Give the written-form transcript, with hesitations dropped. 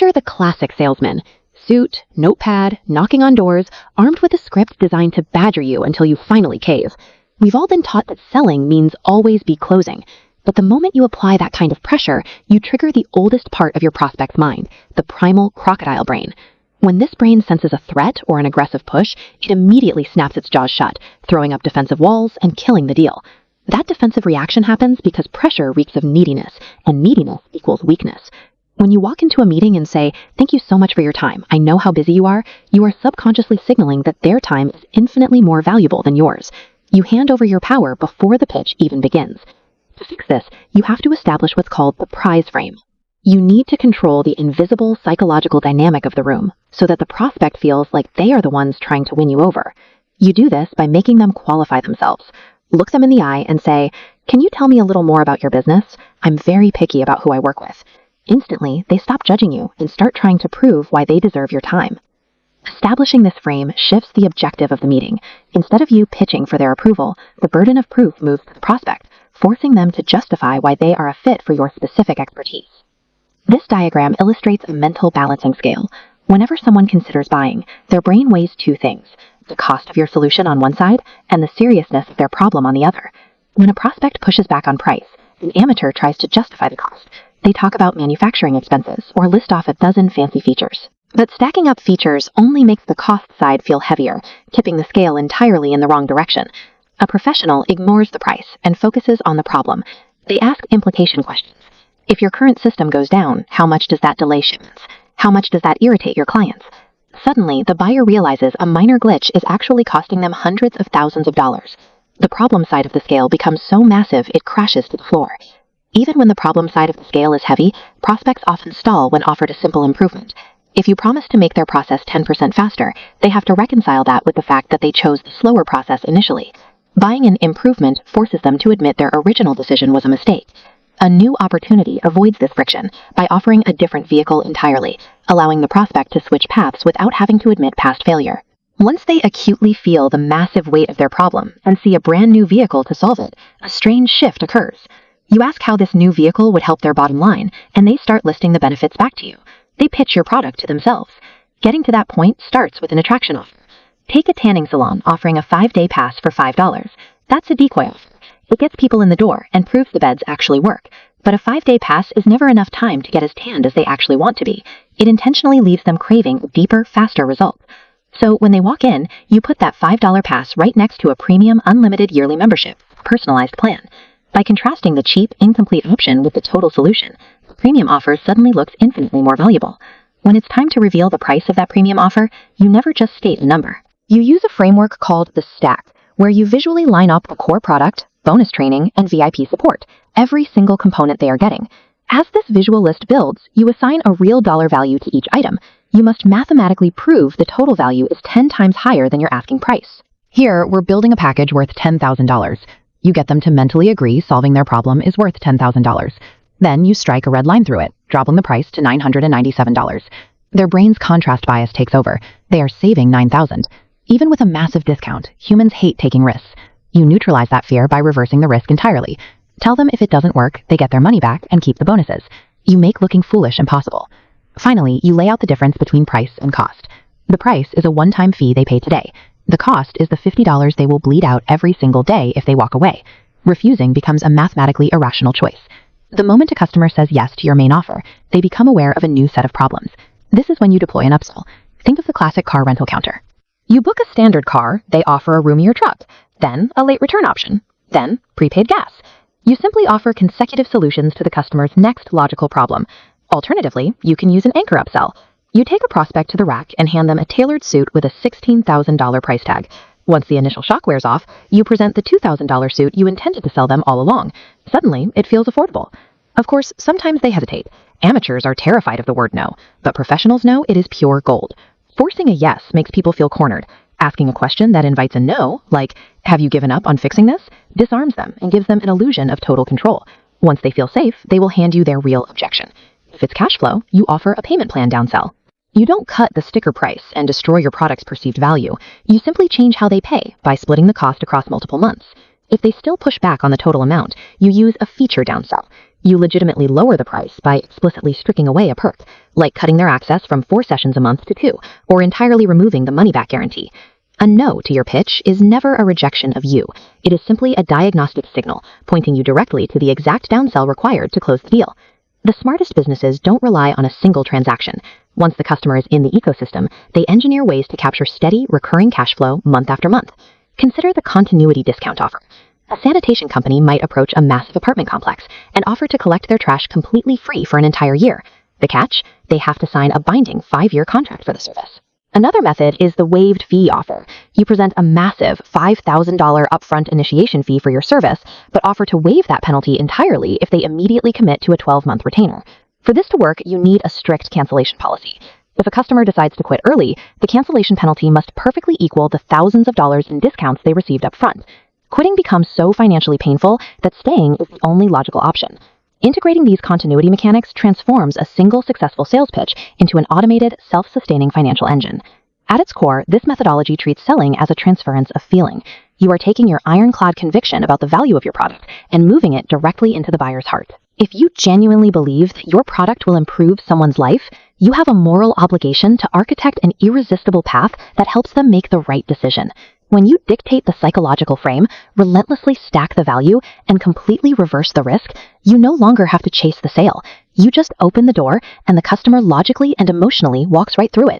Picture the classic salesman. Suit, notepad, knocking on doors, armed with a script designed to badger you until you finally cave. We've all been taught that selling means always be closing. But the moment you apply that kind of pressure, you trigger the oldest part of your prospect's mind, the primal crocodile brain. When this brain senses a threat or an aggressive push, it immediately snaps its jaws shut, throwing up defensive walls and killing the deal. That defensive reaction happens because pressure reeks of neediness, and neediness equals weakness. When you walk into a meeting and say, "Thank you so much for your time, I know how busy you are subconsciously signaling that their time is infinitely more valuable than yours. You hand over your power before the pitch even begins. To fix this, you have to establish what's called the prize frame. You need to control the invisible psychological dynamic of the room so that the prospect feels like they are the ones trying to win you over. You do this by making them qualify themselves. Look them in the eye and say, "Can you tell me a little more about your business? I'm very picky about who I work with." Instantly, they stop judging you and start trying to prove why they deserve your time. Establishing this frame shifts the objective of the meeting. Instead of you pitching for their approval, the burden of proof moves to the prospect, forcing them to justify why they are a fit for your specific expertise. This diagram illustrates a mental balancing scale. Whenever someone considers buying, their brain weighs two things: the cost of your solution on one side and the seriousness of their problem on the other. When a prospect pushes back on price, an amateur tries to justify the cost. They talk about manufacturing expenses or list off a dozen fancy features. But stacking up features only makes the cost side feel heavier, tipping the scale entirely in the wrong direction. A professional ignores the price and focuses on the problem. They ask implication questions. If your current system goes down, how much does that delay shipments? How much does that irritate your clients? Suddenly, the buyer realizes a minor glitch is actually costing them hundreds of thousands of dollars. The problem side of the scale becomes so massive it crashes to the floor. Even when the problem side of the scale is heavy, prospects often stall when offered a simple improvement. If you promise to make their process 10% faster, they have to reconcile that with the fact that they chose the slower process initially. Buying an improvement forces them to admit their original decision was a mistake. A new opportunity avoids this friction by offering a different vehicle entirely, allowing the prospect to switch paths without having to admit past failure. Once they acutely feel the massive weight of their problem and see a brand new vehicle to solve it, a strange shift occurs. You ask how this new vehicle would help their bottom line, and they start listing the benefits back to you. They pitch your product to themselves. Getting to that point starts with an attraction offer. Take a tanning salon offering a 5-day pass for $5. That's a decoy offer. It gets people in the door and proves the beds actually work. But a 5-day pass is never enough time to get as tanned as they actually want to be. It intentionally leaves them craving a deeper, faster result. So when they walk in, you put that $5 pass right next to a premium unlimited yearly membership, personalized plan. By contrasting the cheap, incomplete option with the total solution, the premium offer suddenly looks infinitely more valuable. When it's time to reveal the price of that premium offer, you never just state a number. You use a framework called the stack, where you visually line up the core product, bonus training, and VIP support, every single component they are getting. As this visual list builds, you assign a real dollar value to each item. You must mathematically prove the total value is 10 times higher than your asking price. Here, we're building a package worth $10,000. You get them to mentally agree solving their problem is worth $10,000. Then you strike a red line through it, dropping the price to $997. Their brain's contrast bias takes over. They are saving $9,000. Even with a massive discount, humans hate taking risks. You neutralize that fear by reversing the risk entirely. Tell them if it doesn't work, they get their money back and keep the bonuses. You make looking foolish impossible. Finally, you lay out the difference between price and cost. The price is a one-time fee they pay today. The cost is the $50 they will bleed out every single day if they walk away. Refusing becomes a mathematically irrational choice. The moment a customer says yes to your main offer, they become aware of a new set of problems. This is when you deploy an upsell. Think of the classic car rental counter. You book a standard car, they offer a roomier truck, then a late return option, then prepaid gas. You simply offer consecutive solutions to the customer's next logical problem. Alternatively, you can use an anchor upsell. You take a prospect to the rack and hand them a tailored suit with a $16,000 price tag. Once the initial shock wears off, you present the $2,000 suit you intended to sell them all along. Suddenly, it feels affordable. Of course, sometimes they hesitate. Amateurs are terrified of the word no, but professionals know it is pure gold. Forcing a yes makes people feel cornered. Asking a question that invites a no, like, "Have you given up on fixing this?" disarms them and gives them an illusion of total control. Once they feel safe, they will hand you their real objection. If it's cash flow, you offer a payment plan downsell. You don't cut the sticker price and destroy your product's perceived value. You simply change how they pay by splitting the cost across multiple months. If they still push back on the total amount, you use a feature downsell. You legitimately lower the price by explicitly stripping away a perk, like cutting their access from 4 sessions a month to 2, or entirely removing the money-back guarantee. A no to your pitch is never a rejection of you. It is simply a diagnostic signal, pointing you directly to the exact downsell required to close the deal. The smartest businesses don't rely on a single transaction. Once the customer is in the ecosystem, they engineer ways to capture steady, recurring cash flow month after month. Consider the continuity discount offer. A sanitation company might approach a massive apartment complex and offer to collect their trash completely free for an entire year. The catch? They have to sign a binding 5-year contract for the service. Another method is the waived fee offer. You present a massive $5,000 upfront initiation fee for your service, but offer to waive that penalty entirely if they immediately commit to a 12-month retainer. For this to work, you need a strict cancellation policy. If a customer decides to quit early, the cancellation penalty must perfectly equal the thousands of dollars in discounts they received up front. Quitting becomes so financially painful that staying is the only logical option. Integrating these continuity mechanics transforms a single successful sales pitch into an automated, self-sustaining financial engine. At its core, this methodology treats selling as a transference of feeling. You are taking your ironclad conviction about the value of your product and moving it directly into the buyer's heart. If you genuinely believe that your product will improve someone's life, you have a moral obligation to architect an irresistible path that helps them make the right decision. When you dictate the psychological frame, relentlessly stack the value, and completely reverse the risk, you no longer have to chase the sale. You just open the door, and the customer logically and emotionally walks right through it.